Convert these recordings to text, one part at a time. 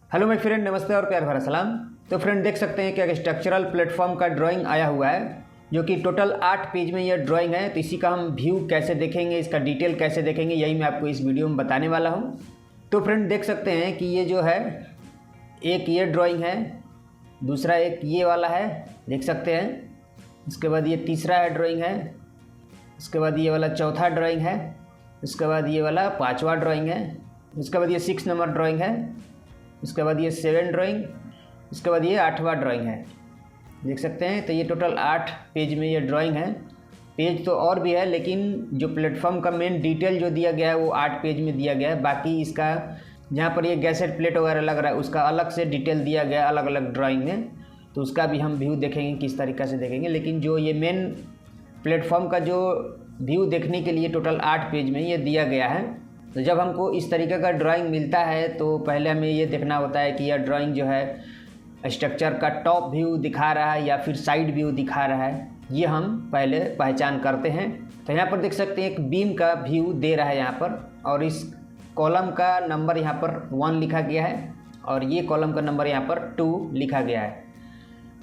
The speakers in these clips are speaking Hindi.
हेलो माय फ्रेंड, नमस्ते और प्यार भरा सलाम। तो फ्रेंड देख सकते हैं कि एक स्ट्रक्चरल प्लेटफॉर्म का ड्राइंग आया हुआ है जो कि टोटल 8 पेज में यह ड्राइंग है। तो इसी का हम व्यू कैसे देखेंगे, इसका डिटेल कैसे देखेंगे, यही मैं आपको इस वीडियो में बताने वाला हूँ। तो फ्रेंड देख सकते हैं कि ये जो है एक ये ड्राइंग है, दूसरा एक ये वाला है, देख सकते हैं। इसके बाद ये तीसरा है ड्राइंग है, इसके बाद ये वाला चौथा ड्राइंग है, इसके बाद ये वाला 5वां ड्राइंग है, इसके बाद ये 6 नंबर ड्राइंग है, इसके बाद ये 7 ड्राइंग, इसके बाद ये 8वां ड्राइंग है, देख सकते हैं। तो ये टोटल 8 पेज में ये ड्राइंग है। पेज तो और भी है लेकिन जो प्लेटफॉर्म का मेन डिटेल जो दिया गया है वो 8 पेज में दिया गया है। बाकी इसका जहाँ पर ये गैसेट प्लेट वगैरह लग रहा है उसका अलग से डिटेल दिया गया है अलग अलग ड्राइंग में। तो उसका भी हम व्यू देखेंगे किस तरीक़े से देखेंगे, लेकिन जो ये मेन प्लेटफॉर्म का जो व्यू देखने के लिए टोटल 8 पेज में ये दिया गया है। तो जब हमको इस तरीके का ड्राइंग मिलता है तो पहले हमें ये देखना होता है कि यह ड्राइंग जो है स्ट्रक्चर का टॉप व्यू दिखा रहा है या फिर साइड व्यू दिखा रहा है, ये हम पहले पहचान करते हैं। तो यहाँ पर देख सकते हैं एक बीम का व्यू दे रहा है यहाँ पर, और इस कॉलम का नंबर यहाँ पर 1 लिखा गया है और ये कॉलम का नंबर यहाँ पर 2 लिखा गया है।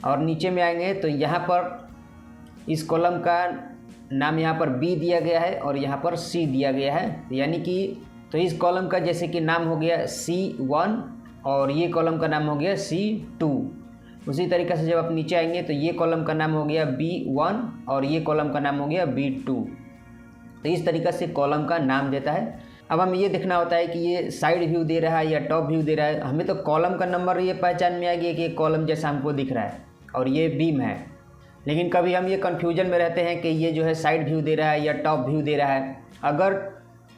और नीचे में आएंगे तो यहाँ पर इस कॉलम का नाम यहाँ पर B दिया गया है और यहाँ पर C दिया गया है, यानी कि तो इस कॉलम का जैसे कि नाम हो गया C1 और ये कॉलम का नाम हो गया C2। उसी तरीक़े से जब आप नीचे आएंगे तो ये कॉलम का नाम हो गया B1 और ये कॉलम का नाम हो गया B2। तो इस तरीक़े से कॉलम का नाम देता है। अब हमें ये देखना होता है कि ये साइड व्यू दे रहा है या टॉप व्यू दे रहा है। हमें तो कॉलम का नंबर ये पहचान में आ गया कि कॉलम जैसा हमको दिख रहा है और ये बीम है, लेकिन कभी हम ये कन्फ्यूजन में रहते हैं कि ये जो है साइड व्यू दे रहा है या टॉप व्यू दे रहा है। अगर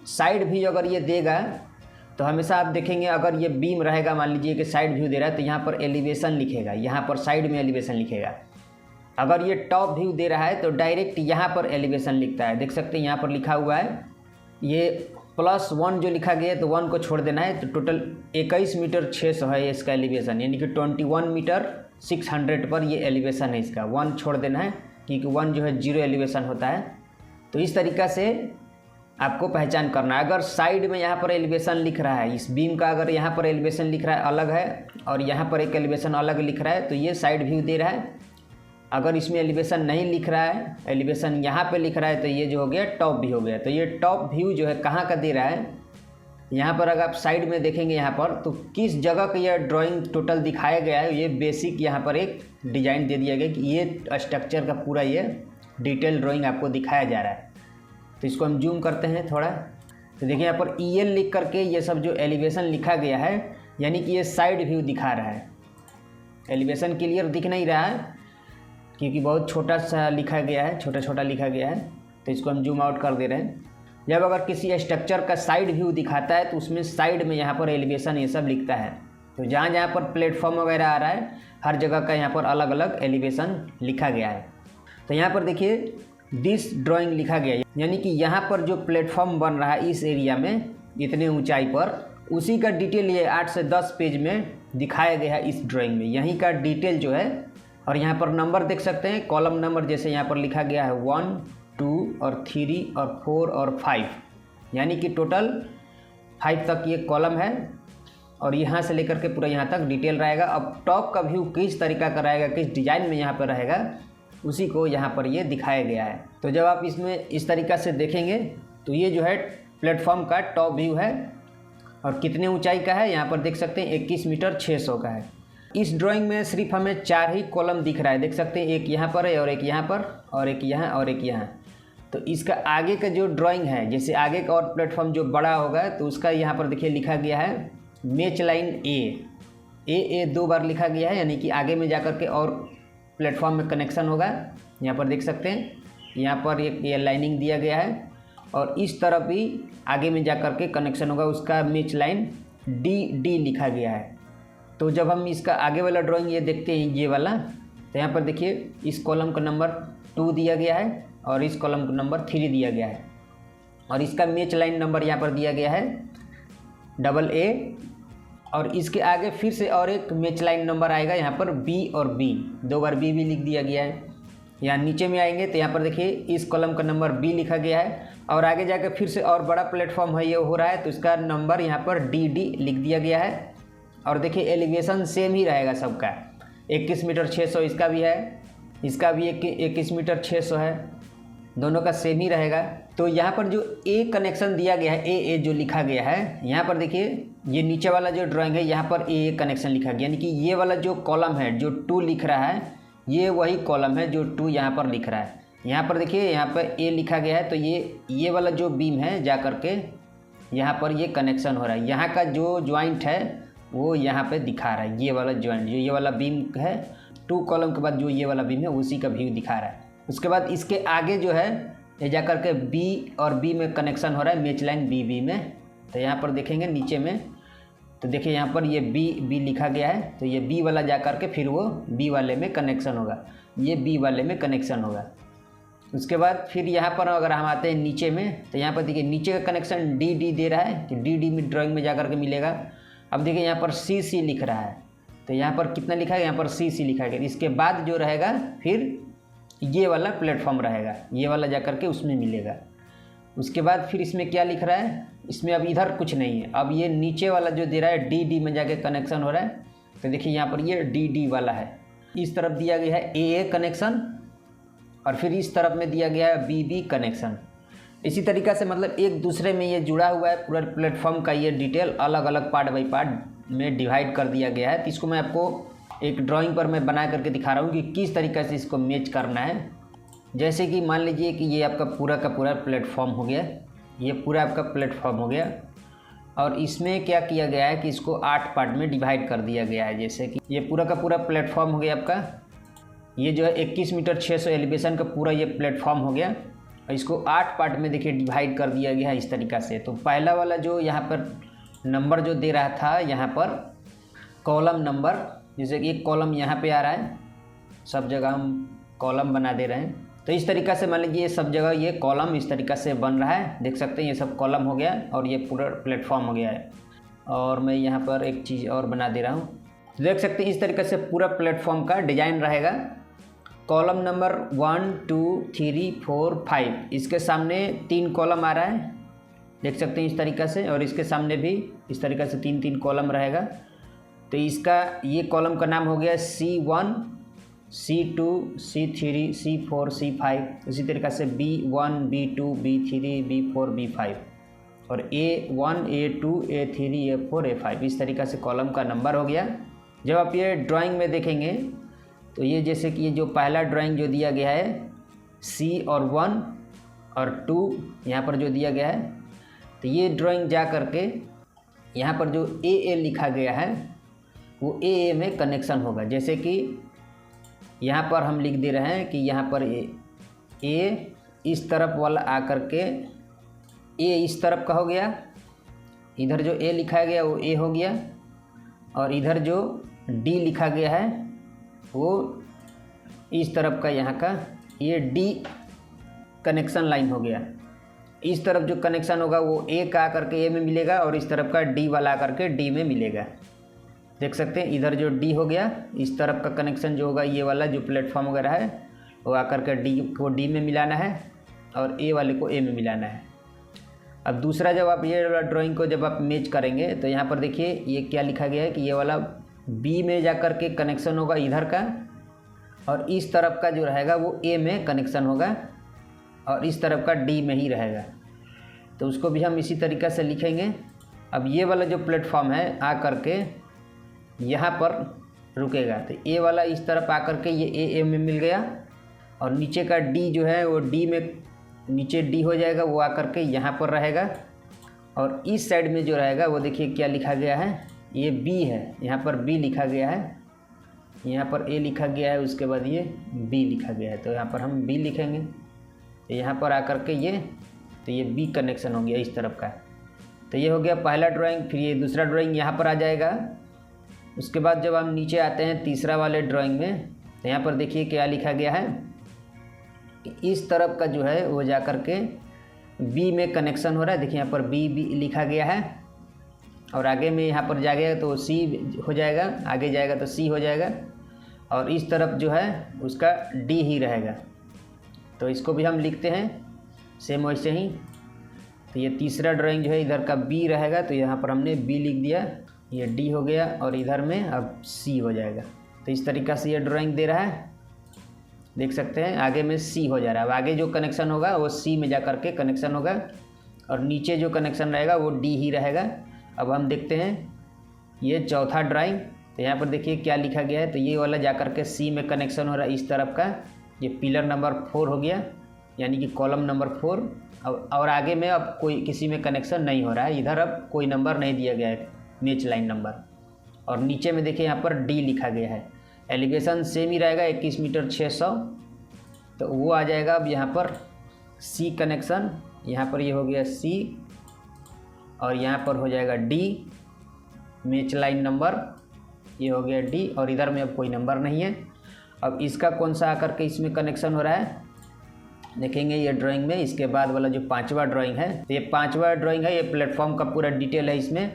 साइड व्यू अगर ये देगा तो हमेशा आप देखेंगे अगर ये बीम रहेगा, मान लीजिए कि साइड व्यू दे रहा है तो यहाँ पर एलिवेशन लिखेगा, यहाँ पर साइड में एलिवेशन लिखेगा। अगर ये टॉप व्यू दे रहा है तो डायरेक्ट यहाँ पर एलिवेशन लिखता है, देख सकते हैं यहाँ पर लिखा हुआ है ये +1 जो लिखा गया है तो 1 को छोड़ देना है। तो टोटल 21 मीटर 600 है इसका एलिवेशन, यानी कि 21 मीटर 600 पर ये एलिवेशन है इसका। 1 छोड़ देना है क्योंकि 1 जो है 0 एलिवेशन होता है। तो इस तरीक़ा से आपको पहचान करना है। अगर साइड में यहाँ पर एलिवेशन लिख रहा है, इस बीम का अगर यहाँ पर एलिवेशन लिख रहा है अलग है और यहाँ पर एक एलिवेशन अलग लिख रहा है तो ये साइड व्यू दे रहा है। अगर इसमें एलिवेशन नहीं लिख रहा है, एलिवेशन यहाँ पे लिख रहा है तो ये जो हो गया टॉप व्यू हो गया। तो ये टॉप व्यू जो है कहाँ का दे रहा है, यहाँ पर अगर आप साइड में देखेंगे यहाँ पर तो किस जगह का यह ड्राइंग टोटल दिखाया गया है, ये बेसिक यहाँ पर एक डिजाइन दे दिया गया कि ये स्ट्रक्चर का पूरा ये डिटेल ड्राइंग आपको दिखाया जा रहा है। तो इसको हम जूम करते हैं थोड़ा, तो देखिए यहाँ पर EL लिख करके ये सब जो एलिवेशन लिखा गया है यानी कि ये साइड व्यू दिखा रहा है। एलिवेशन क्लियर दिख नहीं रहा है क्योंकि बहुत छोटा सा लिखा गया है, छोटा छोटा लिखा गया है। तो इसको हम जूम आउट कर दे रहे हैं। जब अगर किसी स्ट्रक्चर का साइड व्यू दिखाता है तो उसमें साइड में यहाँ पर एलिवेशन ये सब लिखता है। तो जहाँ जहाँ पर प्लेटफॉर्म वगैरह आ रहा है हर जगह का यहाँ पर अलग अलग एलिवेशन लिखा गया है। तो यहाँ पर देखिए दिस ड्राइंग लिखा गया है, यानी कि यहाँ पर जो प्लेटफॉर्म बन रहा है इस एरिया में इतने ऊंचाई पर, उसी का डिटेल ये 8 से 10 पेज में दिखाया गया है इस ड्राइंग में। यहीं का डिटेल जो है, और यहाँ पर नंबर देख सकते हैं, कॉलम नंबर जैसे यहाँ पर लिखा गया है 1, 2 और 3 और 4 और 5, यानी कि टोटल 5 तक ये कॉलम है और यहाँ से लेकर के पूरा यहाँ तक डिटेल रहेगा। अब टॉप का व्यू किस तरीका का रहेगा, किस डिज़ाइन में यहाँ पर रहेगा, उसी को यहाँ पर ये दिखाया गया है। तो जब आप इसमें इस तरीक़ा से देखेंगे तो ये जो है प्लेटफॉर्म का टॉप व्यू है और कितने ऊंचाई का है यहाँ पर देख सकते हैं 21 मीटर 600 का है। इस ड्राइंग में सिर्फ हमें 4 ही कॉलम दिख रहा है, देख सकते हैं एक यहाँ पर है और एक यहाँ पर और एक यहाँ और एक यहाँ। तो इसका आगे का जो ड्राइंग है, जैसे आगे का और प्लेटफॉर्म जो बड़ा होगा तो उसका यहाँ पर देखिए लिखा गया है मैच लाइन ए 2 बार लिखा गया है, यानी कि आगे में जाकर के और प्लेटफॉर्म में कनेक्शन होगा। यहाँ पर देख सकते हैं यहाँ पर एक ये लाइनिंग दिया गया है और इस तरफ भी आगे में जाकर के कनेक्शन होगा, उसका मैच लाइन D लिखा गया है। तो जब हम इसका आगे वाला ड्राइंग ये देखते हैं ये वाला, तो यहाँ पर देखिए इस कॉलम का नंबर 2 दिया गया है और इस कॉलम का नंबर 3 दिया गया है और इसका मैच लाइन नंबर यहाँ पर दिया गया है AA और इसके आगे फिर से और एक मैच लाइन नंबर आएगा यहाँ पर B और B, 2 बार B भी लिख दिया गया है। यहाँ नीचे में आएंगे तो यहाँ पर देखिए इस कॉलम का नंबर B लिखा गया है और आगे जाकर फिर से और बड़ा प्लेटफॉर्म है ये हो रहा है तो इसका नंबर यहाँ पर DD लिख दिया गया है और देखिए एलिवेशन सेम ही रहेगा सबका, 21 मीटर 600 इसका भी है, इसका भी 21 मीटर 600 है, दोनों का सेम ही रहेगा। तो यहाँ पर जो ए कनेक्शन दिया गया है, ए जो लिखा गया है यहाँ पर देखिए, ये नीचे वाला जो ड्राइंग है यहाँ पर ए कनेक्शन लिखा गया, यानी कि ये वाला जो कॉलम है जो 2 लिख रहा है ये वही कॉलम है जो 2 यहाँ पर लिख रहा है। यहाँ पर देखिए यहाँ पर ए लिखा गया है, तो ये वाला जो बीम है जा करके यहाँ पर ये कनेक्शन हो रहा है। यहाँ का जो ज्वाइंट है वो यहाँ पे दिखा रहा है, ये वाला ज्वाइंट जो ये वाला बीम है 2 कॉलम के बाद जो ये वाला बीम है उसी का व्यू दिखा रहा है। उसके बाद इसके आगे जो है ये जा करके बी और बी में कनेक्शन हो रहा है, मैच लाइन बी में। तो यहाँ पर देखेंगे नीचे में, तो देखिए यहाँ पर ये बी लिखा गया है, तो ये बी वाला जा करके फिर वो बी वाले में कनेक्शन होगा, ये बी वाले में कनेक्शन होगा। उसके बाद फिर यहाँ पर अगर हम आते हैं नीचे में, तो यहाँ पर देखिए नीचे का कनेक्शन डी दे रहा है, तो डी में ड्राइंग में जा करके मिलेगा। अब देखिए यहाँ पर सी लिख रहा है, तो यहाँ पर कितना लिखा है, यहाँ पर सी लिखा है। इसके बाद जो रहेगा फिर ये वाला प्लेटफॉर्म रहेगा, ये वाला जा करके उसमें मिलेगा। उसके बाद फिर इसमें क्या लिख रहा है, इसमें अब इधर कुछ नहीं है, अब ये नीचे वाला जो दे रहा है डी में जाके कनेक्शन हो रहा है। तो देखिए यहाँ पर ये डी वाला है, इस तरफ दिया गया है ए कनेक्शन और फिर इस तरफ में दिया गया है बी कनेक्शन। इसी तरीक़ा से मतलब एक दूसरे में ये जुड़ा हुआ है, पूरा प्लेटफॉर्म का ये डिटेल अलग अलग पार्ट बाई पार्ट में डिवाइड कर दिया गया है। तो इसको मैं आपको एक ड्राइंग पर मैं बना करके दिखा रहा हूँ कि किस तरीक़े से इसको मैच करना है। जैसे कि मान लीजिए कि ये आपका पूरा का पूरा प्लेटफॉर्म हो गया, ये पूरा आपका प्लेटफॉर्म हो गया और इसमें क्या किया गया है कि इसको 8 पार्ट में डिवाइड कर दिया गया है। जैसे कि ये पूरा का पूरा प्लेटफॉर्म हो गया आपका, ये जो है 21 मीटर 600 एलिवेशन का पूरा ये प्लेटफॉर्म हो गया और इसको 8 पार्ट में देखिए डिवाइड कर दिया गया है इस तरीक़ा से। तो पहला वाला जो यहाँ पर नंबर जो दे रहा था, यहाँ पर कॉलम नंबर, जैसे कि एक कॉलम यहाँ पे आ रहा है, सब जगह हम कॉलम बना दे रहे हैं। तो इस तरीक़ा से मान लीजिए सब जगह ये कॉलम इस तरीक़ा से बन रहा है, देख सकते हैं ये सब कॉलम हो गया और ये पूरा प्लेटफॉर्म हो गया है। और मैं यहाँ पर एक चीज़ और बना दे रहा हूँ, देख सकते हैं इस तरीक़े से पूरा प्लेटफॉर्म का डिज़ाइन रहेगा। कॉलम नंबर 1 2 3 4 5, इसके सामने 3 कॉलम आ रहा है, देख सकते हैं इस तरीक़ा से, और इसके सामने भी इस तरीक़ा से 3 कॉलम रहेगा। तो इसका ये कॉलम का नाम हो गया C1 C2 C3 C4 C5। इसी तरीक़े से B1 B2 B3 B4 B5 और A1 A2 A3 A4 A5, इस तरीक़े से कॉलम का नंबर हो गया। जब आप ये ड्राइंग में देखेंगे तो ये जैसे कि ये जो पहला ड्राइंग जो दिया गया है C और 1 और 2 यहाँ पर जो दिया गया है, तो ये ड्राइंग जा करके यहाँ पर जो ए लिखा गया है वो ए में कनेक्शन होगा। जैसे कि यहाँ पर हम लिख दे रहे हैं कि यहाँ पर ए इस तरफ वाला आ करके ए इस तरफ का हो गया, इधर जो ए लिखा गया वो ए हो गया और इधर जो डी लिखा गया है वो इस तरफ का यहाँ का ये डी कनेक्शन लाइन हो गया। इस तरफ जो कनेक्शन होगा वो ए का आकर के ए में मिलेगा और इस तरफ का डी वाला आकर के डी में मिलेगा। देख सकते हैं इधर जो डी हो गया, इस तरफ का कनेक्शन जो होगा ये वाला जो प्लेटफॉर्म वगैरह है वो आकर के डी को डी में मिलाना है और ए वाले को ए में मिलाना है। अब दूसरा जब आप ये वाला ड्राइंग को जब आप मैच करेंगे तो यहाँ पर देखिए ये क्या लिखा गया है कि ये वाला बी में जाकर के कनेक्शन होगा इधर का और इस तरफ का जो रहेगा वो ए में कनेक्शन होगा और इस तरफ का डी में ही रहेगा। तो उसको भी हम इसी तरीक़े से लिखेंगे। अब ये वाला जो प्लेटफॉर्म है आ करके यहाँ पर रुकेगा, तो ए वाला इस तरफ आकर के ये ए में मिल गया और नीचे का डी जो है वो डी में नीचे डी हो जाएगा, वो आकर के यहाँ पर रहेगा और इस साइड में जो रहेगा वो देखिए क्या लिखा गया है, ये बी है, यहाँ पर बी लिखा गया है, यहाँ पर ए लिखा गया है, उसके बाद ये बी लिखा गया है। तो यहाँ पर हम बी लिखेंगे, तो यहाँ पर आकर के ये तो ये बी कनेक्शन हो गया इस तरफ का। तो ये हो गया पहला ड्राइंग। फिर ये दूसरा ड्राइंग यहाँ पर आ जाएगा। उसके बाद जब हम नीचे आते हैं तीसरा वाले ड्राइंग में, तो यहाँ पर देखिए क्या लिखा गया है, इस तरफ का जो है वो जा कर के बी में कनेक्शन हो रहा है। देखिए यहाँ पर बी लिखा गया है और आगे में यहाँ पर जाएगा तो सी हो जाएगा, आगे जाएगा तो सी हो जाएगा और इस तरफ जो है उसका डी ही रहेगा। तो इसको भी हम लिखते हैं सेम वैसे ही। तो ये तीसरा ड्राइंग जो है इधर का बी रहेगा, तो यहाँ पर हमने बी लिख दिया ये डी हो गया और इधर में अब सी हो जाएगा। तो इस तरीक़ा से ये ड्राइंग दे रहा है, देख सकते हैं आगे में सी हो जा रहा है। अब आगे जो कनेक्शन होगा वो सी में जा कर के कनेक्शन होगा और नीचे जो कनेक्शन रहेगा वो डी ही रहेगा। अब हम देखते हैं ये चौथा ड्राइंग। तो यहाँ पर देखिए क्या लिखा गया है, तो ये वाला जा कर के सी में कनेक्शन हो रहा है इस तरफ का। ये पिलर नंबर 4 हो गया, यानी कि कॉलम नंबर 4। और आगे में अब कोई किसी में कनेक्शन नहीं हो रहा है, इधर अब कोई नंबर नहीं दिया गया है, मैच लाइन नंबर। और नीचे में देखिए यहाँ पर डी लिखा गया है। एलिवेशन सेम ही रहेगा 21 मीटर 600, तो वो आ जाएगा। अब यहाँ पर सी कनेक्शन, यहाँ पर ये हो गया सी और यहाँ पर हो जाएगा डी मैच लाइन नंबर, ये हो गया डी और इधर में अब कोई नंबर नहीं है। अब इसका कौन सा आकर के इसमें कनेक्शन हो रहा है देखेंगे ये ड्राइंग में। इसके बाद वाला जो 5वां ड्राइंग है, तो ये 5वां ड्राइंग है, ये प्लेटफॉर्म का पूरा डिटेल है इसमें।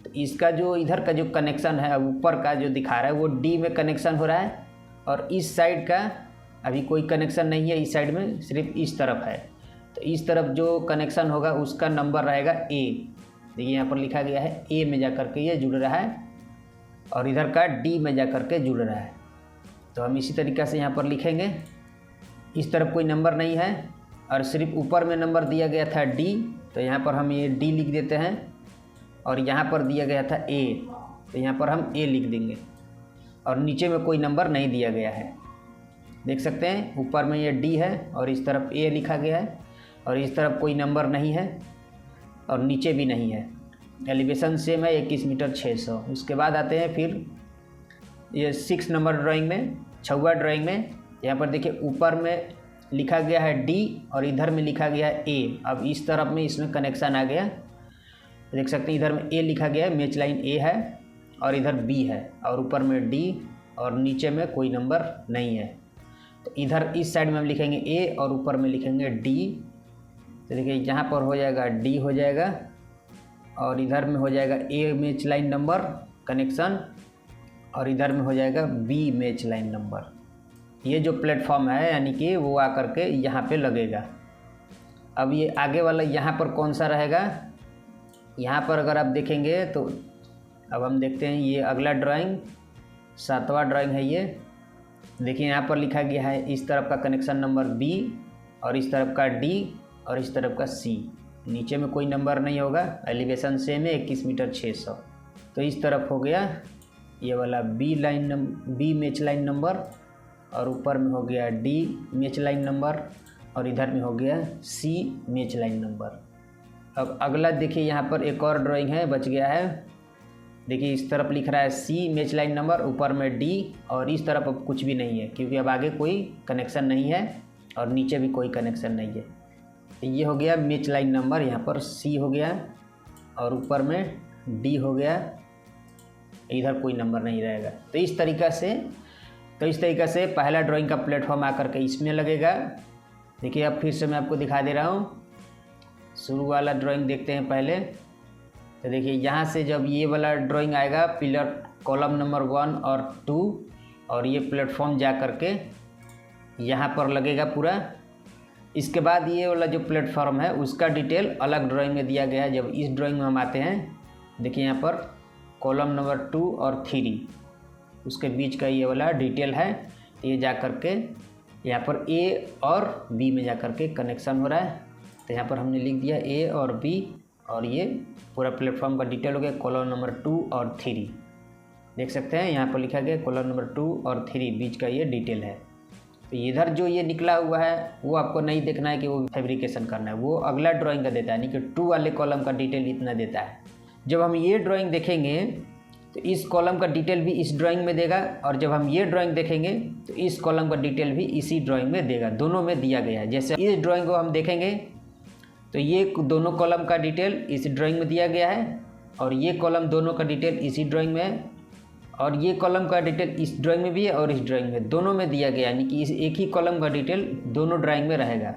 तो इसका जो इधर का जो कनेक्शन है, ऊपर का जो दिखा रहा है वो डी में कनेक्शन हो रहा है और इस साइड का अभी कोई कनेक्शन नहीं है, इस साइड में सिर्फ इस तरफ है। तो इस तरफ जो कनेक्शन होगा उसका नंबर रहेगा ए। देखिए यहाँ पर लिखा गया है ए में जा कर के ये जुड़ रहा है और इधर का डी में जा कर के जुड़ रहा है। तो हम इसी तरीक़े से यहाँ पर लिखेंगे। इस तरफ कोई नंबर नहीं है और सिर्फ ऊपर में नंबर दिया गया था डी, तो यहाँ पर हम ये डी लिख देते हैं और यहाँ पर दिया गया था ए, तो यहाँ पर हम ए लिख देंगे और नीचे में कोई नंबर नहीं दिया गया है। देख सकते हैं ऊपर में ये डी है और इस तरफ ए लिखा गया है और इस तरफ कोई नंबर नहीं है और नीचे भी नहीं है। एलिवेशन सेम है 21 मीटर 600। उसके बाद आते हैं फिर ये 6 नंबर ड्राइंग में, 6वां ड्राइंग में। यहाँ पर देखिए ऊपर में लिखा गया है डी और इधर में लिखा गया है ए। अब इस तरफ में इसमें कनेक्शन आ गया, देख सकते हैं इधर में ए लिखा गया है, मैच लाइन ए है और इधर बी है और ऊपर में डी और नीचे में कोई नंबर नहीं है। तो इधर इस साइड में हम लिखेंगे ए और ऊपर में लिखेंगे डी। तो देखिए यहाँ पर हो जाएगा डी हो जाएगा और इधर में हो जाएगा ए मैच लाइन नंबर कनेक्शन और इधर में हो जाएगा बी मैच लाइन नंबर। ये जो प्लेटफॉर्म है यानी कि वो आकर के यहाँ पे लगेगा। अब ये आगे वाला यहाँ पर कौन सा रहेगा, यहाँ पर अगर आप देखेंगे तो अब हम देखते हैं ये अगला ड्राइंग 7वां ड्राइंग है ये। देखिए यहाँ पर लिखा गया है इस तरफ का कनेक्शन नंबर बी और इस तरफ का डी और इस तरफ का सी। नीचे में कोई नंबर नहीं होगा, एलिवेशन सेम है 21 मीटर 600। तो इस तरफ हो गया ये वाला बी मैच लाइन नंबर और ऊपर में हो गया डी मैच लाइन नंबर और इधर में हो गया सी मैच लाइन नंबर। अब अगला देखिए यहाँ पर एक और ड्राइंग है, बच गया है। देखिए इस तरफ लिख रहा है सी मैच लाइन नंबर, ऊपर में डी और इस तरफ अब कुछ भी नहीं है क्योंकि अब आगे कोई कनेक्शन नहीं है और नीचे भी कोई कनेक्शन नहीं है। तो ये हो गया मैच लाइन नंबर, यहाँ पर सी हो गया और ऊपर में डी हो गया, इधर कोई नंबर नहीं रहेगा। तो इस तरीक़ा से पहला ड्राइंग का प्लेटफॉर्म आकर के इसमें लगेगा। देखिए अब फिर से मैं आपको दिखा दे रहा हूँ, शुरू वाला ड्राइंग देखते हैं पहले। तो देखिए यहाँ से जब ये वाला ड्राइंग आएगा पिलर कॉलम नंबर 1 और 2 और ये प्लेटफॉर्म जा कर के यहाँ पर लगेगा पूरा। इसके बाद ये वाला जो प्लेटफॉर्म है उसका डिटेल अलग ड्राइंग में दिया गया है। जब इस ड्राइंग में हम आते हैं देखिए यहाँ पर कॉलम नंबर 2 और 3 उसके बीच का ये वाला डिटेल है। ये जा कर के यहाँ पर ए और बी में जा कर के कनेक्शन हो रहा है। तो यहाँ पर हमने लिख दिया ए और बी और ये पूरा प्लेटफॉर्म का डिटेल हो गया कॉलम नंबर 2 और 3। देख सकते हैं यहाँ पर लिखा गया कॉलम नंबर 2 और 3 बीच का ये डिटेल है। तो इधर जो ये निकला हुआ है वो आपको नहीं देखना है कि वो फैब्रिकेशन करना है, वो अगला ड्राइंग का देता है, यानी कि 2 वाले कॉलम का डिटेल इतना देता है। जब हम ये ड्राइंग देखेंगे तो इस कॉलम का डिटेल भी इस ड्राइंग में देगा और जब हम ये ड्राइंग देखेंगे तो इस कॉलम का डिटेल भी इसी ड्राइंग में देगा, दोनों में दिया गया है। जैसे इस ड्राइंग को हम देखेंगे तो ये दोनों कॉलम का डिटेल इस ड्राइंग में दिया गया है और ये कॉलम दोनों का डिटेल इसी ड्राइंग में है और ये कॉलम का डिटेल इस ड्राइंग में भी है और इस ड्राइंग में, दोनों में दिया गया, यानी कि इस एक ही कॉलम का डिटेल दोनों ड्राइंग में रहेगा।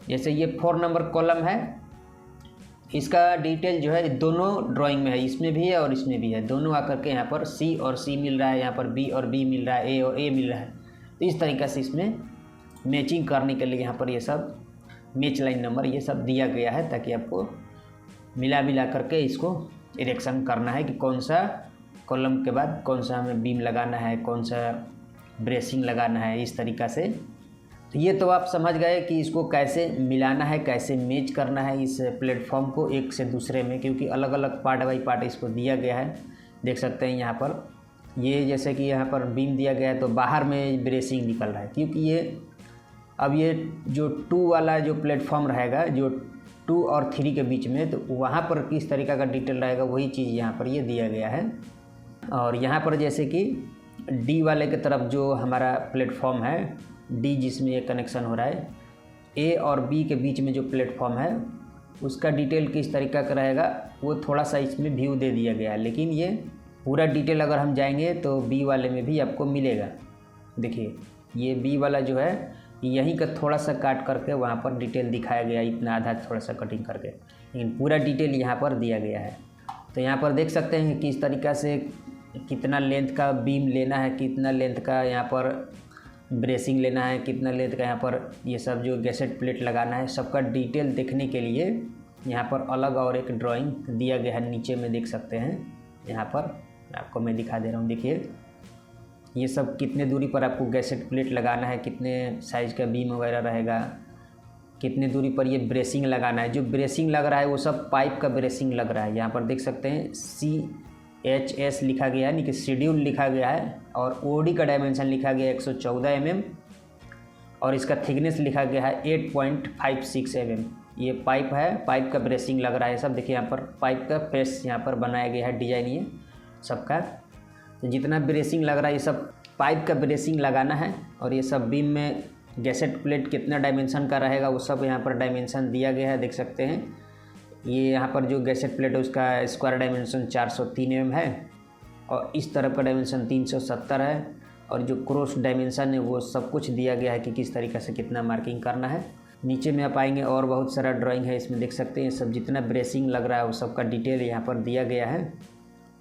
जैसे ये 4 नंबर कॉलम है, इसका डिटेल जो है दोनों ड्राइंग में है, इसमें भी है और इसमें भी है, दोनों आकर के यहाँ पर सी और सी मिल रहा है, यहाँ पर बी और बी मिल रहा है, ए और ए मिल रहा है। तो इस तरीक़े से इसमें मैचिंग करने के लिए यहाँ पर ये सब मैच लाइन नंबर ये सब दिया गया है ताकि आपको मिला करके इसको इरेक्शन करना है कि कौन सा कॉलम के बाद कौन सा हमें बीम लगाना है, कौन सा ब्रेसिंग लगाना है, इस तरीक़ा से। तो ये तो आप समझ गए कि इसको कैसे मिलाना है, कैसे मैच करना है इस प्लेटफॉर्म को एक से दूसरे में, क्योंकि अलग अलग पार्ट बाई पार्ट इसको दिया गया है। देख सकते हैं यहाँ पर ये जैसे कि यहाँ पर बीम दिया गया है तो बाहर में ब्रेसिंग निकल रहा है, क्योंकि ये अब ये जो 2 वाला जो प्लेटफॉर्म रहेगा, जो 2 और 3 के बीच में, तो वहाँ पर किस तरीक़ा का डिटेल रहेगा वही चीज़ यहाँ पर ये दिया गया है। और यहाँ पर जैसे कि डी वाले की तरफ जो हमारा प्लेटफॉर्म है, डी जिसमें ये कनेक्शन हो रहा है, ए और बी के बीच में जो प्लेटफॉर्म है उसका डिटेल किस तरीक़ा का रहेगा वो थोड़ा सा इसमें व्यू दे दिया गया है। लेकिन ये पूरा डिटेल अगर हम जाएंगे तो बी वाले में भी आपको मिलेगा। देखिए ये बी वाला जो है यहीं का थोड़ा सा काट करके वहाँ पर डिटेल दिखाया गया, इतना आधा थोड़ा सा कटिंग करके, लेकिन पूरा डिटेल यहाँ पर दिया गया है। तो यहाँ पर देख सकते हैं कि किस तरीक़ा से कितना लेंथ का बीम लेना है, कितना लेंथ का यहाँ पर ब्रेसिंग लेना है, कितना लेंथ का यहाँ पर ये सब जो गैसेट प्लेट लगाना है, सबका डिटेल देखने के लिए यहाँ पर अलग और एक ड्राइंग दिया गया है। नीचे में देख सकते हैं, यहाँ पर आपको मैं दिखा दे रहा हूँ। देखिए ये सब कितने दूरी पर आपको गैसेट प्लेट लगाना है, कितने साइज़ का बीम वगैरह रहेगा, कितने दूरी पर ये ब्रेसिंग लगाना है। जो ब्रेसिंग लग रहा है वो सब पाइप का ब्रेसिंग लग रहा है। यहाँ पर देख सकते हैं CHS लिखा गया है, यानी कि शेड्यूल लिखा गया है, और OD का डायमेंशन लिखा गया है 114 mm, और इसका थिकनेस लिखा गया है 8.56 mm। ये पाइप है, पाइप का ब्रेसिंग लग रहा है सब। देखिए यहाँ पर पाइप का फेस यहाँ पर बनाया गया है, डिजाइन ये सबका। तो जितना ब्रेसिंग लग रहा है ये सब पाइप का ब्रेसिंग लगाना है। और ये सब बीम में गैसेट प्लेट कितना डायमेंशन का रहेगा वो सब यहाँ पर डायमेंशन दिया गया है, देख सकते हैं। ये यहाँ पर जो गैसेट प्लेट है उसका स्क्वायर डायमेंशन 403 mm है, और इस तरफ का डायमेंशन 370 है, और जो क्रॉस डायमेंशन है वो सब कुछ दिया गया है कि किस तरीक़े से कितना मार्किंग करना है। नीचे में आप आएंगे और बहुत सारा ड्राइंग है, इसमें देख सकते हैं सब जितना ब्रेसिंग लग रहा है वो सब का डिटेल यहाँ पर दिया गया है।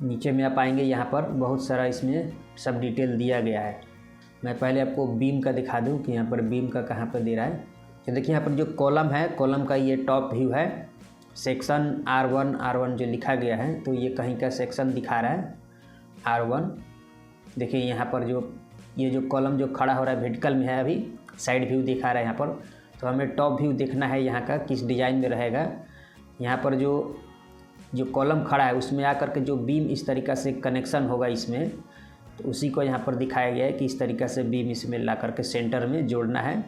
नीचे में आप आएंगे, यहाँ पर बहुत सारा इसमें सब डिटेल दिया गया है। मैं पहले आपको बीम का दिखा दूँ कि यहाँ पर बीम का कहाँ पर दे रहा है। तो देखिए यहाँ पर जो कॉलम है, कॉलम का ये टॉप व्यू है, सेक्शन R1 जो लिखा गया है, तो ये कहीं का सेक्शन दिखा रहा है R1। देखिए यहाँ पर जो ये जो कॉलम जो खड़ा हो रहा है वर्टिकल में है, अभी साइड व्यू दिखा रहा है यहाँ पर। तो हमें टॉप व्यू देखना है यहाँ का किस डिज़ाइन में रहेगा। यहाँ पर जो कॉलम खड़ा है उसमें आकर के जो बीम इस तरीक़ा से कनेक्शन होगा इसमें, तो उसी को यहाँ पर दिखाया गया है कि इस तरीक़ा से बीम इसमें ला करके सेंटर में जोड़ना है।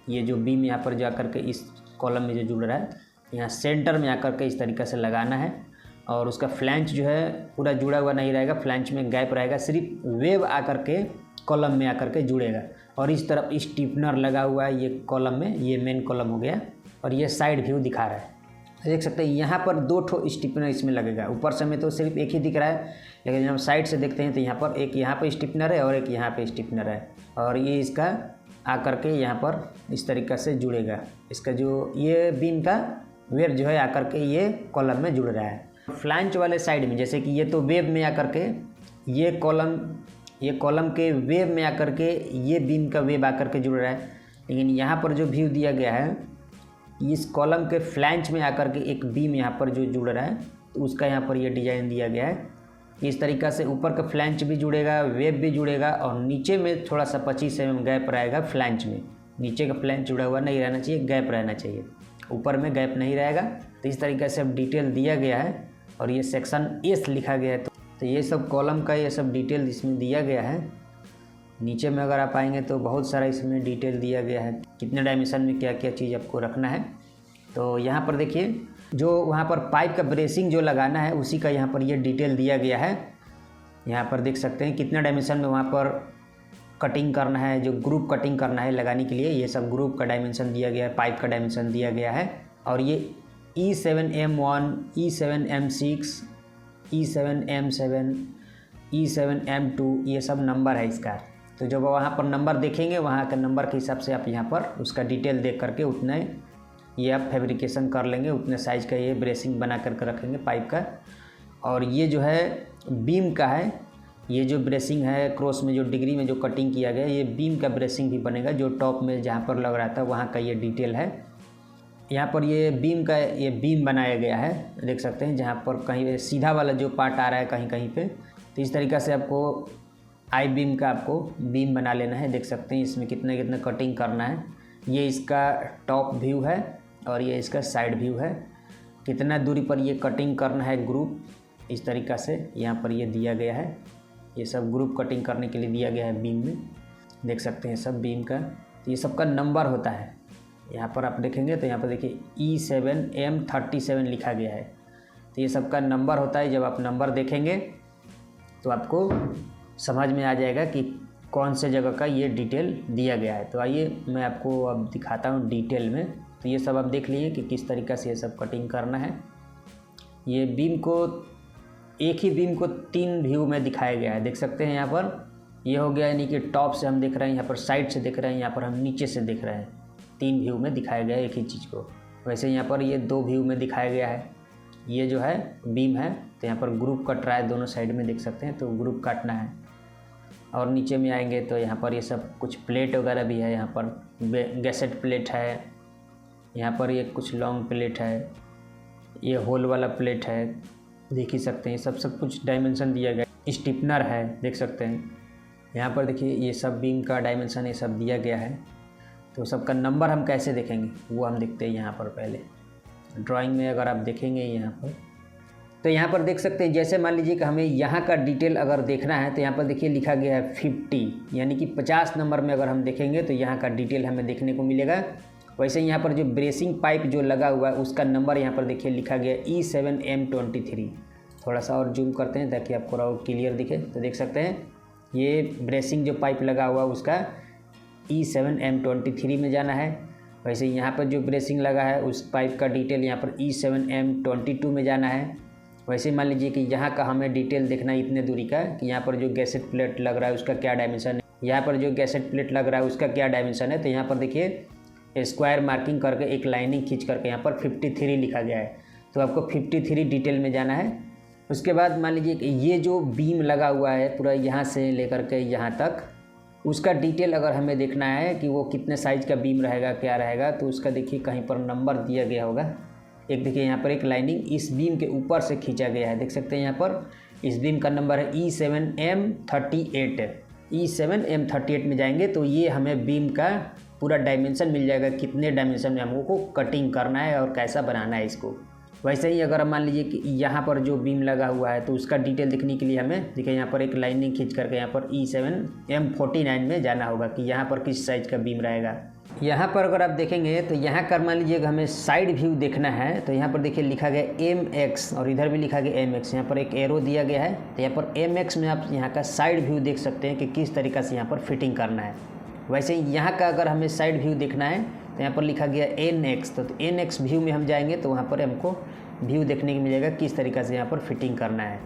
ये जो बीम यहाँ पर जा कर के इस कॉलम में जो जुड़ रहा है, यहाँ सेंटर में आकर के इस तरीक़ा से लगाना है। और उसका फ्लैंच जो है पूरा जुड़ा हुआ नहीं रहेगा, फ्लैंच में गैप रहेगा, सिर्फ वेव आकर के कॉलम में आकर के जुड़ेगा। और इस तरफ स्टिफनर लगा हुआ है ये कॉलम में, ये मेन कॉलम हो गया, और ये साइड व्यू दिखा रहा है। देख सकते हैं यहाँ पर 2 ठो स्टिफनर इसमें लगेगा। ऊपर से में तो सिर्फ एक ही दिख रहा है, लेकिन जब हम साइड से देखते हैं तो यहाँ पर एक यहाँ पर स्टिफनर है और एक यहाँ पे स्टिफनर है, और ये इसका आकर के यहाँ पर इस तरीक़ा से जुड़ेगा। इसका जो ये बीम का वेव जो है आकर के ये कॉलम में जुड़ रहा है। फ्लैंच वाले साइड में जैसे कि ये तो वेव में आकर के ये कॉलम के वेव में आकर के ये बीम का वेव आकर के जुड़ रहा है। लेकिन यहाँ पर जो व्यू दिया गया है, इस कॉलम के फ्लैंच में आकर के एक बीम यहाँ पर जो जुड़ रहा है, तो उसका यहाँ पर ये डिज़ाइन दिया गया है। इस तरीक़ा से ऊपर का फ्लैंच भी जुड़ेगा, वेव भी जुड़ेगा, और नीचे में थोड़ा सा 25 mm गैप रहेगा फ्लैंच में। नीचे का फ्लैंच जुड़ा हुआ नहीं रहना चाहिए, गैप रहना चाहिए, ऊपर में गैप नहीं रहेगा। तो इस तरीक़े से अब डिटेल दिया गया है, और ये सेक्शन S लिखा गया है। तो ये सब कॉलम का ये सब डिटेल इसमें दिया गया है। नीचे में अगर आप आएंगे तो बहुत सारा इसमें डिटेल दिया गया है, कितने डायमेंशन में क्या क्या चीज़ आपको रखना है। तो यहाँ पर देखिए जो वहाँ पर पाइप का ब्रेसिंग जो लगाना है उसी का यहाँ पर ये डिटेल दिया गया है। यहाँ पर देख सकते हैं कितना डायमेंशन में वहाँ पर कटिंग करना है, जो ग्रुप कटिंग करना है लगाने के लिए, ये सब ग्रुप का डायमेंशन दिया गया है, पाइप का डायमेंशन दिया गया है। और ये E7M1, E7M6, E7M7, E7M2 ये सब नंबर है इसका। तो जब वहाँ पर नंबर देखेंगे, वहाँ के नंबर के हिसाब से आप यहाँ पर उसका डिटेल देख करके उतने ये आप फैब्रिकेशन कर लेंगे, उतने साइज़ का ये ब्रेसिंग बना करके रखेंगे पाइप का। और ये जो है बीम का है, ये जो ब्रेसिंग है क्रॉस में जो डिग्री में जो कटिंग किया गया, ये बीम का ब्रेसिंग भी बनेगा, जो टॉप में जहाँ पर लग रहा था वहाँ का ये डिटेल है। यहाँ पर ये बीम बनाया गया है, देख सकते हैं, जहाँ पर कहीं सीधा वाला जो पार्ट आ रहा है कहीं कहीं पे। तो इस तरीक़ा से आपको आई बीम का आपको बीम बना लेना है। देख सकते हैं इसमें कितना कितना कटिंग करना है। ये इसका टॉप व्यू है और ये इसका साइड व्यू है। कितना दूरी पर ये कटिंग करना है ग्रुप, इस तरीक़ा से यहाँ पर ये दिया गया है। ये सब ग्रुप कटिंग करने के लिए दिया गया है बीम में, देख सकते हैं सब बीम का। तो ये सबका नंबर होता है, यहाँ पर आप देखेंगे तो यहाँ पर देखिए E7M37 लिखा गया है। तो ये सबका नंबर होता है। जब आप नंबर देखेंगे तो आपको समझ में आ जाएगा कि कौन से जगह का ये डिटेल दिया गया है। तो आइए मैं आपको अब दिखाता हूँ डिटेल में। तो ये सब आप देख लीजिए कि किस तरीक़ा से ये सब कटिंग करना है। ये बीम को, एक ही बीम को 3 व्यू में दिखाया गया है, देख सकते हैं। यहाँ पर ये हो गया, यानी कि टॉप से हम देख रहे हैं, यहाँ पर साइड से देख रहे हैं, यहाँ पर हम नीचे से देख रहे हैं। 3 व्यू में दिखाया गया है एक ही चीज़ को। वैसे यहाँ पर ये 2 व्यू में दिखाया गया है। ये जो है बीम है, तो यहाँ पर ग्रुप कट रहा है दोनों साइड में, देख सकते हैं। तो ग्रुप काटना है। और नीचे में आएंगे तो यहाँ पर ये सब कुछ प्लेट वगैरह भी है। यहाँ पर गैसेट प्लेट है, यहाँ पर ये कुछ लॉन्ग प्लेट है, ये होल वाला प्लेट है, देख ही सकते हैं। सब कुछ डायमेंशन दिया गया। स्टिपनर है, देख सकते हैं। यहाँ पर देखिए ये सब बीम का डायमेंशन ये सब दिया गया है। तो सबका नंबर हम कैसे देखेंगे वो हम देखते हैं। यहाँ पर पहले ड्राइंग में अगर आप देखेंगे यहाँ पर, तो यहाँ पर देख सकते हैं, जैसे मान लीजिए कि हमें यहाँ का डिटेल अगर देखना है तो यहाँ पर देखिए लिखा गया है 50, यानी कि 50 नंबर में अगर हम देखेंगे तो यहाँ का डिटेल हमें देखने को मिलेगा। वैसे यहाँ पर जो ब्रेसिंग पाइप जो लगा हुआ है उसका नंबर यहाँ पर देखिए लिखा गया E7M23। थोड़ा सा और जूम करते हैं ताकि आपको और क्लियर दिखे। तो देख सकते हैं ये ब्रेसिंग जो पाइप लगा हुआ है उसका E7M23 में जाना है। वैसे यहाँ पर जो ब्रेसिंग लगा है उस पाइप का डिटेल यहाँ पर E7M22 में जाना है। वैसे मान लीजिए कि यहाँ का हमें डिटेल देखना है इतने दूरी का, कि यहाँ पर जो गैसेट प्लेट लग रहा है उसका क्या डायमेंशन है, यहाँ पर जो गैसेट प्लेट लग रहा है उसका क्या डायमेंशन है। तो यहाँ पर देखिए स्क्वायर मार्किंग करके एक लाइनिंग खींच करके यहाँ पर 53 लिखा गया है। तो आपको 53 डिटेल में जाना है। उसके बाद मान लीजिए कि ये जो बीम लगा हुआ है पूरा यहाँ से लेकर के यहाँ तक, उसका डिटेल अगर हमें देखना है कि वो कितने साइज़ का बीम रहेगा, क्या रहेगा, तो उसका देखिए कहीं पर नंबर दिया गया होगा। एक देखिए यहाँ पर एक लाइनिंग इस बीम के ऊपर से खींचा गया है, देख सकते हैं। यहाँ पर इस बीम का नंबर है E7M38। E7M38 में जाएंगे तो ये हमें बीम का पूरा डायमेंशन मिल जाएगा, कितने डायमेंशन में हमको कटिंग करना है और कैसा बनाना है इसको। वैसे ही अगर मान लीजिए कि यहाँ पर जो बीम लगा हुआ है तो उसका डिटेल देखने के लिए हमें देखिए यहाँ पर एक लाइनिंग खींच करके यहाँ पर E7M49 में जाना होगा कि यहाँ पर किस साइज़ का बीम रहेगा। यहाँ पर अगर आप देखेंगे तो यहाँ कर मान लीजिएगा हमें साइड व्यू देखना है। तो यहाँ पर देखिए लिखा गया MX और इधर भी लिखा गया MX, यहाँ पर एक एरो दिया गया है। तो यहाँ पर MX में आप यहाँ का साइड व्यू देख सकते हैं कि किस तरीक़ा से यहाँ पर फिटिंग करना है। वैसे यहाँ का अगर हमें साइड व्यू देखना है तो यहाँ पर लिखा गया NX। तो NX व्यू में हम जाएंगे तो वहाँ पर हमको व्यू देखने को मिलेगा किस तरीक़ा से यहाँ पर फिटिंग करना है।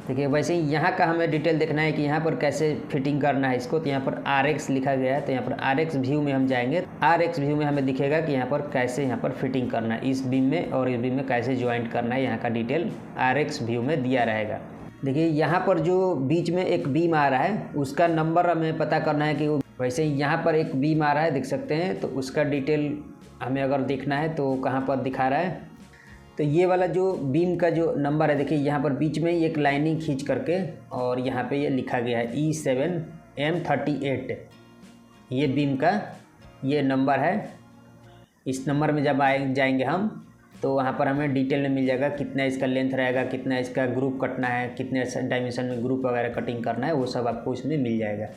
देखिए वैसे ही यहाँ का हमें डिटेल देखना है कि यहाँ पर कैसे फिटिंग करना है इसको। तो यहाँ पर RX लिखा गया है। तो यहाँ पर RX व्यू में हम जाएंगे, RX व्यू में हमें दिखेगा कि यहाँ पर कैसे यहाँ पर फिटिंग करना है, इस बीम में और इस बीम में कैसे ज्वाइंट करना है। यहाँ का डिटेल RX व्यू में दिया रहेगा। देखिए यहाँ पर जो बीच में एक बीम आ रहा है उसका नंबर हमें पता करना है कि वो, वैसे ही यहाँ पर एक बीम आ रहा है, देख सकते हैं। तो उसका डिटेल हमें अगर देखना है तो कहाँ पर दिखा रहा है, तो ये वाला जो बीम का जो नंबर है देखिए यहाँ पर बीच में एक लाइनिंग खींच करके और यहाँ पे ये लिखा गया है E7M38। ये बीम का ये नंबर है। इस नंबर में जब जाएंगे हम तो वहाँ पर हमें डिटेल में मिल जाएगा कितना इसका लेंथ रहेगा, कितना इसका ग्रुप कटना है, कितने डायमेंशन में ग्रुप वगैरह कटिंग करना है, वो सब आपको इसमें मिल जाएगा।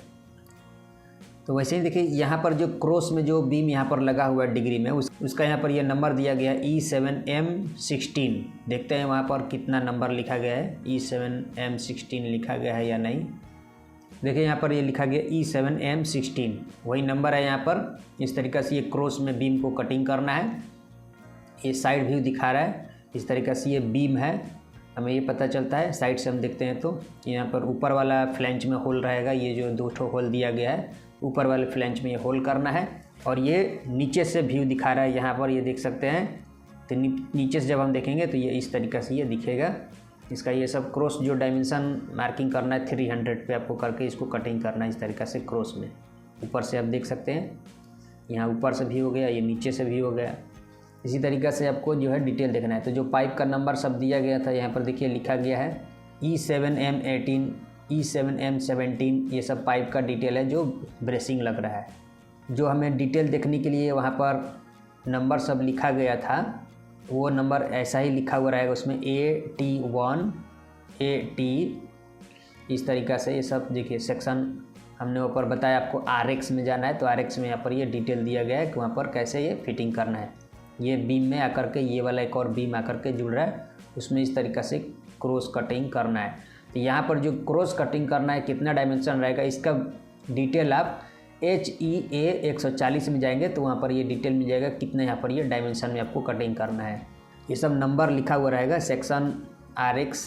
तो वैसे ही देखिए यहाँ पर जो क्रॉस में जो बीम यहाँ पर लगा हुआ है डिग्री में उसका यहाँ पर ये नंबर दिया गया है E7M16। देखते हैं वहाँ पर कितना नंबर लिखा गया है, E7M16 लिखा गया है या नहीं। देखिए यहाँ पर ये लिखा गया E7M16, वही नंबर है यहाँ पर। इस तरीक़े से ये क्रॉस में बीम को कटिंग करना है। ये साइड व्यू दिखा रहा है, इस तरीक़े से ये बीम है, हमें ये पता चलता है। साइड से हम देखते हैं तो यहाँ पर ऊपर वाला फ्लैंच में होल रहेगा, ये जो 2 ठो होल दिया गया है ऊपर वाले फ्लैंच में ये होल करना है। और ये नीचे से व्यू दिखा रहा है, यहाँ पर ये देख सकते हैं। तो नीचे से जब हम देखेंगे तो ये इस तरीक़े से ये दिखेगा। इसका ये सब क्रॉस जो डायमेंशन मार्किंग करना है 300 पे आपको करके इसको कटिंग करना है इस तरीक़े से क्रॉस में। ऊपर से आप देख सकते हैं, यहाँ ऊपर से भी हो गया, ये नीचे से भी हो गया। इसी तरीक़े से आपको जो है डिटेल देखना है। तो जो पाइप का नंबर सब दिया गया था यहाँ पर देखिए लिखा गया है E7M18, E7M17, ये सब पाइप का डिटेल है जो ब्रेसिंग लग रहा है। जो हमें डिटेल देखने के लिए वहाँ पर नंबर सब लिखा गया था वो नंबर ऐसा ही लिखा हुआ रहेगा उसमें AT1 AT, इस तरीक़ा से ये सब देखिए सेक्शन हमने ऊपर बताया आपको RX में जाना है तो RX में यहाँ पर ये डिटेल दिया गया है कि वहाँ पर कैसे ये फिटिंग करना है। ये बीम में आकर के ये वाला एक और बीम आकर के जुड़ रहा है, उसमें इस तरीक़ा से क्रॉस कटिंग करना है। तो यहाँ पर जो क्रॉस कटिंग करना है कितना डायमेंशन रहेगा इसका डिटेल आप HEA 140 में जाएंगे तो वहाँ पर ये डिटेल मिल जाएगा कितना यहाँ पर ये डायमेंशन में आपको कटिंग करना है। ये सब नंबर लिखा हुआ रहेगा। सेक्शन RX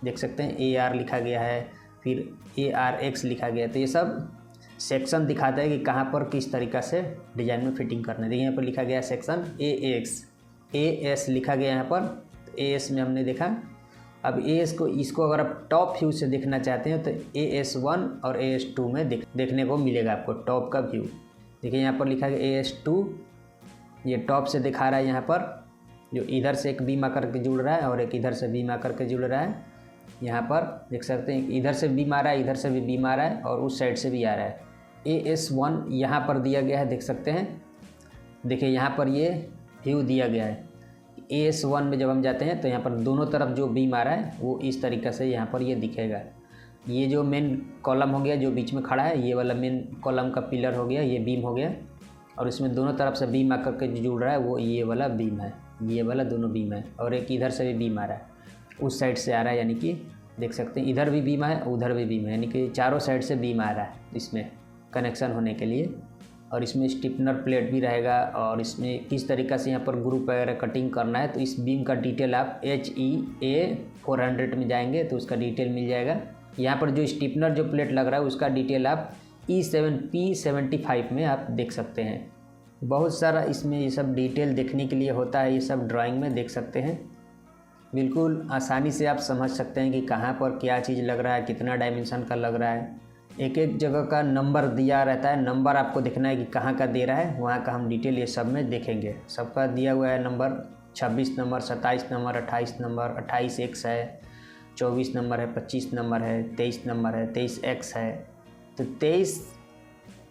देख सकते हैं, AR लिखा गया है, फिर ARX लिखा गया है। तो ये सब सेक्शन दिखाता है कि कहाँ पर किस तरीक़ा से डिज़ाइन में फिटिंग करना है। देखिए यहाँ पर लिखा गया है सेक्शन AS लिखा गया यहाँ पर। AS में हमने देखा। अब AS को इसको अगर आप टॉप व्यू से देखना चाहते हैं तो AS1 और AS2 में देखने को मिलेगा आपको टॉप का व्यू। देखिए यहाँ पर लिखा गया AS2, ये टॉप से दिखा रहा है यहाँ पर, जो इधर से एक बीम आकर के जुड़ रहा है और एक इधर से बीम आकर के जुड़ रहा है। यहाँ पर देख सकते हैं इधर से बीम आ रहा है, इधर से भी बीम आ रहा है और उस साइड से भी आ रहा है। AS1 यहाँ पर दिया गया है, देख सकते हैं। देखिए यहाँ पर ये व्यू दिया गया है। AS1 में जब हम जाते हैं तो यहाँ पर दोनों तरफ जो बीम आ रहा है वो इस तरीक़े से यहाँ पर ये दिखेगा। ये जो मेन कॉलम हो गया जो बीच में खड़ा है, ये वाला मेन कॉलम का पिलर हो गया, ये बीम हो गया और इसमें दोनों तरफ से बीम आकर के जुड़ रहा है वो ये वाला बीम है, ये वाला दोनों बीम है और एक इधर से भी बीम आ रहा है, उस साइड से आ रहा है। यानी कि देख सकते हैं इधर भी बीम है उधर भी बीम है, यानी कि चारों साइड से बीम आ रहा है इसमें कनेक्शन होने के लिए। और इसमें स्टिफनर प्लेट भी रहेगा और इसमें किस तरीक़े से यहाँ पर ग्रुप वगैरह कटिंग करना है तो इस बीम का डिटेल आप HEA 400 में जाएंगे तो उसका डिटेल मिल जाएगा। यहाँ पर जो स्टिफनर जो प्लेट लग रहा है उसका डिटेल आप E7P75 में आप देख सकते हैं। बहुत सारा इसमें ये सब डिटेल देखने के लिए होता है, ये सब ड्राइंग में देख सकते हैं। बिल्कुल आसानी से आप समझ सकते हैं कि कहाँ पर क्या चीज़ लग रहा है, कितना डायमेंशन का लग रहा है। एक एक जगह का नंबर दिया रहता है, नंबर आपको देखना है कि कहाँ का दे रहा है, वहाँ का हम डिटेल ये सब में देखेंगे। सबका दिया हुआ है number 26 number, 27 number, 28 number, 28X है, 24 नंबर है, 25 नंबर है, 23 नंबर है, 23X है। तो 23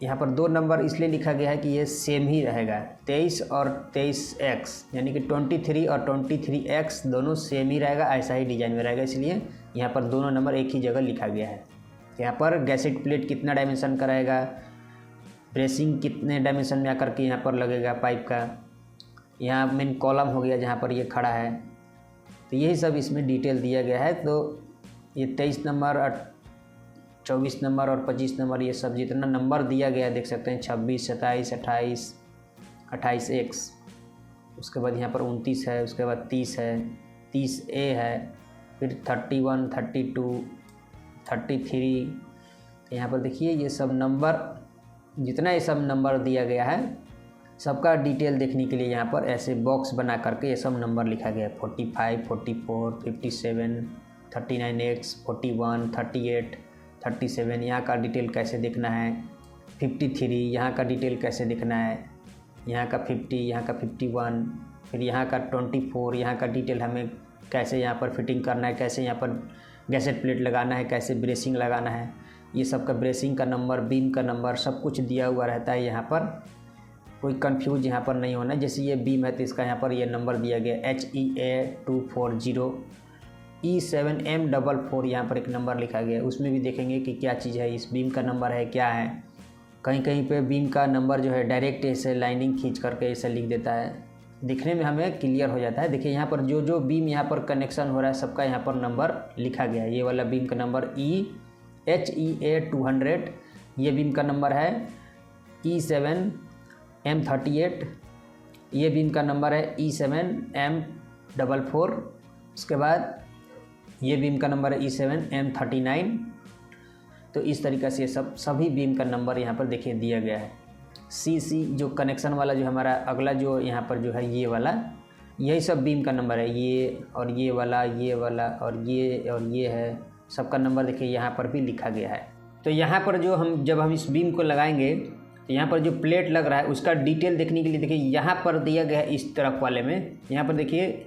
यहाँ पर 2 नंबर इसलिए लिखा गया है कि ये सेम ही रहेगा, 23 और 23X, यानी कि 23 और 23X दोनों सेम ही रहेगा, ऐसा ही डिज़ाइन में रहेगा, इसलिए यहाँ पर दोनों नंबर एक ही जगह लिखा गया है। यहाँ पर गैसेट प्लेट कितना डायमेंशन का रहेगा, ब्रेसिंग कितने डायमेंशन में आकर के यहाँ पर लगेगा पाइप का, यहाँ मेन कॉलम हो गया जहाँ पर ये खड़ा है, तो यही सब इसमें डिटेल दिया गया है। तो ये 23 नंबर, 24 नंबर और 25 नंबर, ये सब जितना नंबर दिया गया है देख सकते हैं, 26, 27, 28, 28X, उसके बाद यहाँ पर 29 है, उसके बाद 30 है, 30A है, फिर 31, 32, 33। यहाँ पर देखिए ये सब नंबर, जितना ये सब नंबर दिया गया है सबका डिटेल देखने के लिए यहाँ पर ऐसे बॉक्स बना करके ये सब नंबर लिखा गया है। 45, 44, 57, 39X, 41, 38, 37, यहाँ का डिटेल कैसे देखना है, 53, यहाँ का डिटेल कैसे देखना है, यहाँ का 50, यहाँ का 51, फिर यहाँ का 24, यहाँ का डिटेल हमें कैसे यहाँ पर फिटिंग करना है, कैसे यहाँ पर गैसेट प्लेट लगाना है, कैसे ब्रेसिंग लगाना है, ये सब का ब्रेसिंग का नंबर, बीम का नंबर सब कुछ दिया हुआ रहता है। यहाँ पर कोई कंफ्यूज यहाँ पर नहीं होना है। जैसे ये बीम है तो इसका यहाँ पर ये नंबर दिया गया HEA 240, E7M44, यहाँ पर एक नंबर लिखा गया है, उसमें भी देखेंगे कि क्या चीज़ है, इस बीम का नंबर है क्या है। कहीं कहीं पे बीम का नंबर जो है डायरेक्ट ऐसे लाइनिंग खींच करके ऐसे लिख देता है, दिखने में हमें क्लियर हो जाता है। देखिए यहाँ पर जो जो बीम यहाँ पर कनेक्शन हो रहा है सबका यहाँ पर नंबर लिखा गया है। ये वाला बीम का नंबर HEA 200, ये बीम का नंबर है E7M38, ये बीम का नंबर है E7M44, उसके बाद ये बीम का नंबर है E7M39। तो इस तरीक़े से सभी बीम का नंबर यहाँ पर देखिए दिया गया है। CC जो कनेक्शन वाला जो हमारा अगला जो यहाँ पर जो है ये वाला, यही सब बीम का नंबर है, ये और ये वाला, ये वाला और ये है, सबका नंबर देखिए यहाँ पर भी लिखा गया है। तो यहाँ पर जो जब हम इस बीम को लगाएंगे तो यहाँ पर जो प्लेट लग रहा है उसका डिटेल देखने के लिए देखिए यहाँ पर दिया गया है इस तरफ वाले में। यहाँ पर देखिए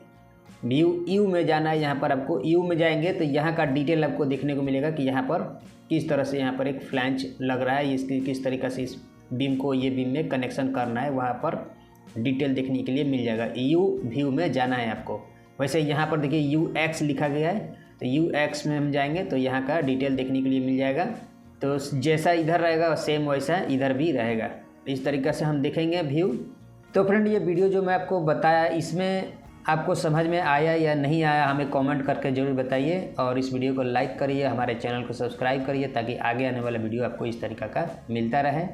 व्यू यू में जाना है, यहाँ पर आपको यू में जाएंगे तो यहाँ का डिटेल आपको देखने को मिलेगा कि यहाँ पर किस तरह से यहाँ पर एक फ्लैंज लग रहा है, इसकी किस तरीक़े से इस बीम को ये बीम में कनेक्शन करना है, वहाँ पर डिटेल देखने के लिए मिल जाएगा। यू व्यू में जाना है आपको। वैसे यहाँ पर देखिए UX लिखा गया है, तो UX में हम जाएंगे तो यहाँ का डिटेल देखने के लिए मिल जाएगा। तो जैसा इधर रहेगा सेम वैसा इधर भी रहेगा। इस तरीक़े से हम देखेंगे व्यू। तो फ्रेंड ये वीडियो जो मैं आपको बताया इसमें आपको समझ में आया या नहीं आया हमें कमेंट करके ज़रूर बताइए, और इस वीडियो को लाइक करिए, हमारे चैनल को सब्सक्राइब करिए ताकि आगे आने वाला वीडियो आपको इस तरीक़े का मिलता रहे।